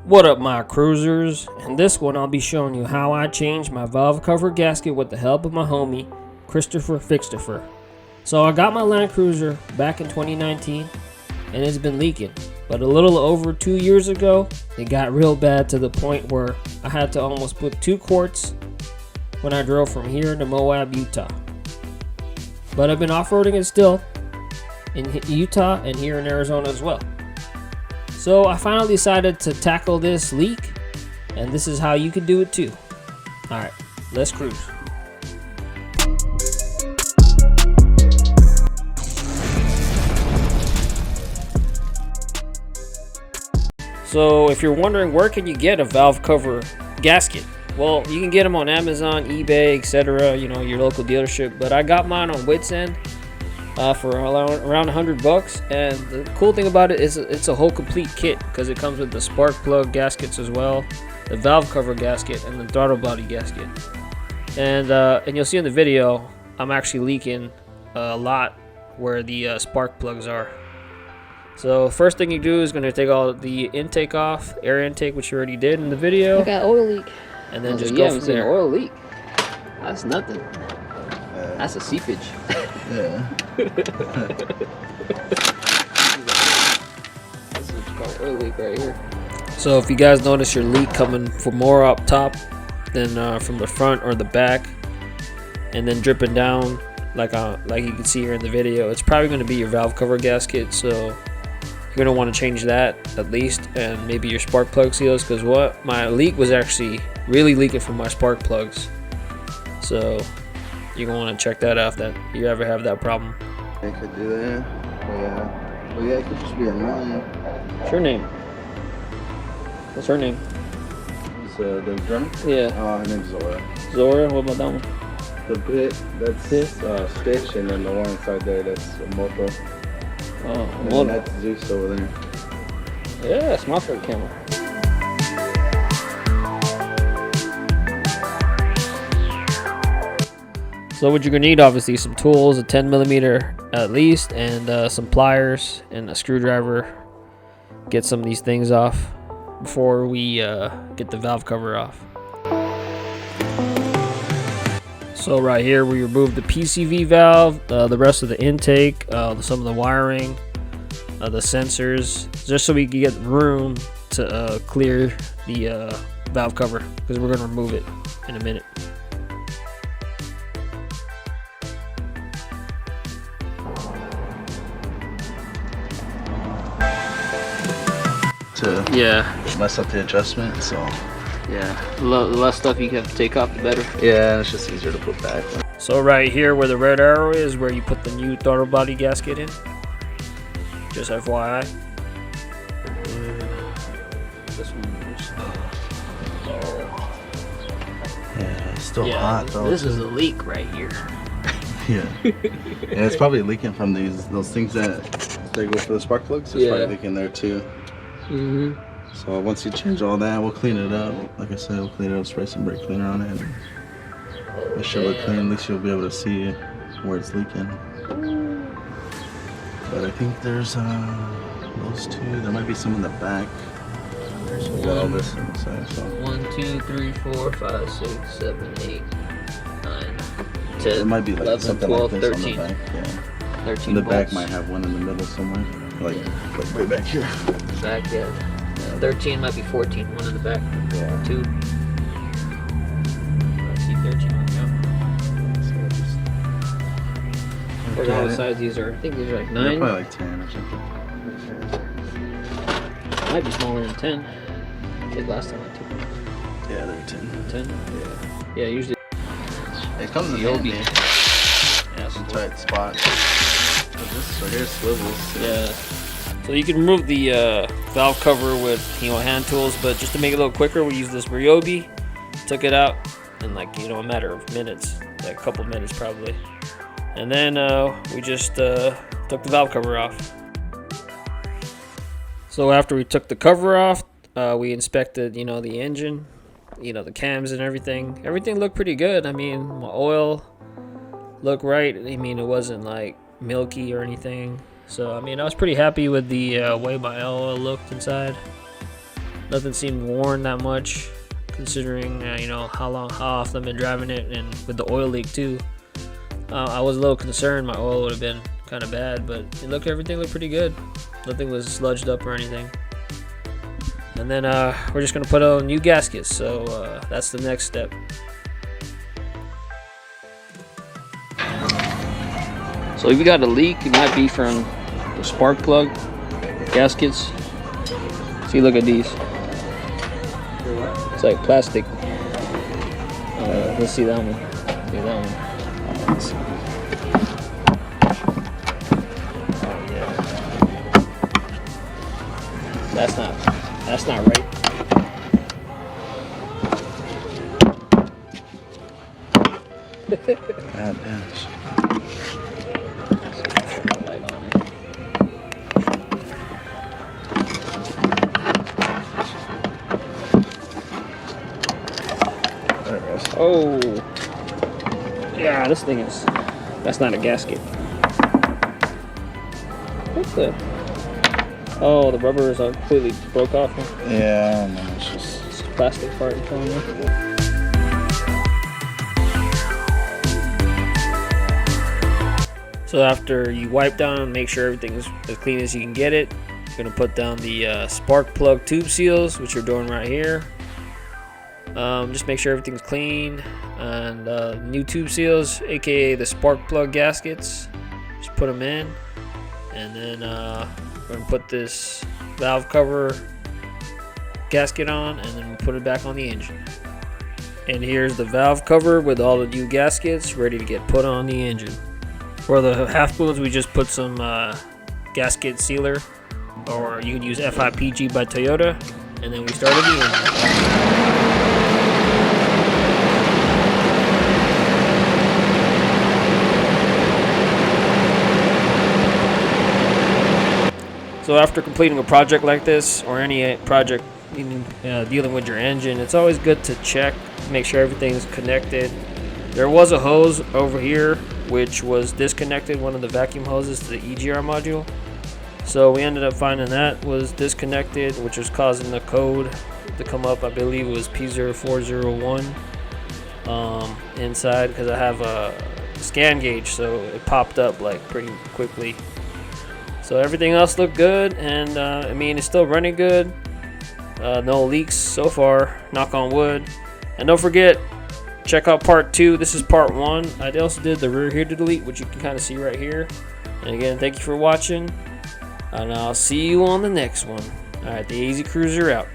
What up, my cruisers? In this one, I'll be showing you how I changed my valve cover gasket with the help of my homie, Christopher Fixtopher. So I got my Land Cruiser back in 2019, and it's been leaking. But a little over 2 years ago, it got real bad to the point where I had to almost put 2 quarts when I drove from here to Moab, Utah. But I've been off-roading it still in Utah and here in Arizona as well. So I finally decided to tackle this leak, and this is how you can do it too. Alright, let's cruise. So if you're wondering where can you get a valve cover gasket, well, you can get them on Amazon, eBay, etc. You know, your local dealership. But I got mine on wit'send for around $100. And the cool thing about it is it's a whole complete kit because it comes with the spark plug gaskets as well, the valve cover gasket, and the throttle body gasket. And you'll see in the video, I'm actually leaking a lot where the spark plugs are. So first thing you do is going to take all the intake off, air intake, which you already did in the video. I got oil leak. And then just go from there. Oil leak. That's nothing. That's a seepage. Yeah. This is called oil leak right here. So if you guys notice your leak coming from more up top than from the front or the back, and then dripping down like you can see here in the video, it's probably going to be your valve cover gasket. So you're going to want to change that at least, and maybe your spark plug seals, because my leak was actually really leaking from my spark plugs. So you're going to want to check that out if that you ever have that problem. I could do that. But yeah, it could just be annoying. What's her name? What's her name? It's the drum? Yeah. Her name's Zora. Zora? What about that one? The bit, that's Stitch, and then the one inside there, that's a Moto. Oh, and then that's Zeus over there. Yeah, it's my favorite camera. So what you're gonna need, obviously, some tools, a 10mm at least, and some pliers and a screwdriver. Get some of these things off before we get the valve cover off. So right here we remove the PCV valve, the rest of the intake, some of the wiring, the sensors, just so we can get room to clear the valve cover, because we're gonna remove it in a minute. To mess up the adjustment, so yeah, the less stuff you have to take off, the better. yeah, it's just easier to put back. So right here where the red arrow is, where you put the new throttle body gasket in. Just FYI. This one. Yeah, it's still hot though. This is a leak right here. Yeah. Yeah, it's probably leaking from those things that they go for the spark plugs. It's probably leaking there too. Mm-hmm. So once you change all that, we'll clean it up. Like I said, we'll clean it up, spray some brake cleaner on it. It should look clean. At least you'll be able to see where it's leaking. But I think there's those two. There might be some in the back. There's we got all this on the side. So 1, 2, 3, 4, 5, 6, 7, 8, 9, 10. It might be like 11, something 12, like this 13. on the back. Yeah. 13 And the bolts. back might have one in the middle somewhere. Like right back here. Back, yeah. 13 might be 14. One in the back. Yeah. 2. I see 13 right now. What Okay. size these are? I think these are like They're 9. probably like 10 or something. Might be smaller than 10. I did last time I took them. Yeah, they're 10. 10? Yeah. Yeah, usually. It comes in You'll handy. be. Yeah, some tight spots. So here's swivels. Yeah. So you can remove the valve cover with hand tools, but just to make it a little quicker, we use this Ryobi. Took it out in like a matter of minutes, like a couple minutes probably, and then we just took the valve cover off. So after we took the cover off, we inspected the engine, the cams and everything. Everything looked pretty good. I mean, my oil looked right. I mean, it wasn't like milky or anything. So I mean, I was pretty happy with the way my oil looked inside. Nothing seemed worn that much, considering you know how often I've been driving it, and with the oil leak too. I was a little concerned my oil would have been kind of bad, but everything looked pretty good. Nothing was sludged up or anything. And then we're just gonna put on new gaskets, so that's the next step. So if you got a leak, it might be from the spark plug gaskets. See, look at these. It's like plastic. Let's see that one. See that one. Oh yeah. That's not right. God damn. Oh, yeah, this thing is, that's not a gasket. What the? Oh, the rubber is completely broke off. Yeah, I don't know, it's just It's a plastic part in front of me. So after you wipe down and make sure everything's as clean as you can get it, you're gonna put down the spark plug tube seals, which you're doing right here. Just make sure everything's clean, and new tube seals, aka the spark plug gaskets, just put them in, and then we're gonna put this valve cover gasket on, and then we'll put it back on the engine. And here's the valve cover with all the new gaskets ready to get put on the engine. For the half moons, we just put some gasket sealer, or you can use FIPG by Toyota, and then we started the engine. So after completing a project like this, or any project dealing with your engine, it's always good to check, make sure everything's connected. There was a hose over here which was disconnected, one of the vacuum hoses to the EGR module. So we ended up finding that was disconnected, which was causing the code to come up. I believe it was P0401 inside, because I have a scan gauge, so it popped up like pretty quickly. So everything else looked good, and I mean, it's still running good. No leaks so far, knock on wood. And don't forget, check out part 2. This is part 1. I also did the rear heater delete, which you can kind of see right here. And again, thank you for watching, and I'll see you on the next one. Alright, the AZcruiser out.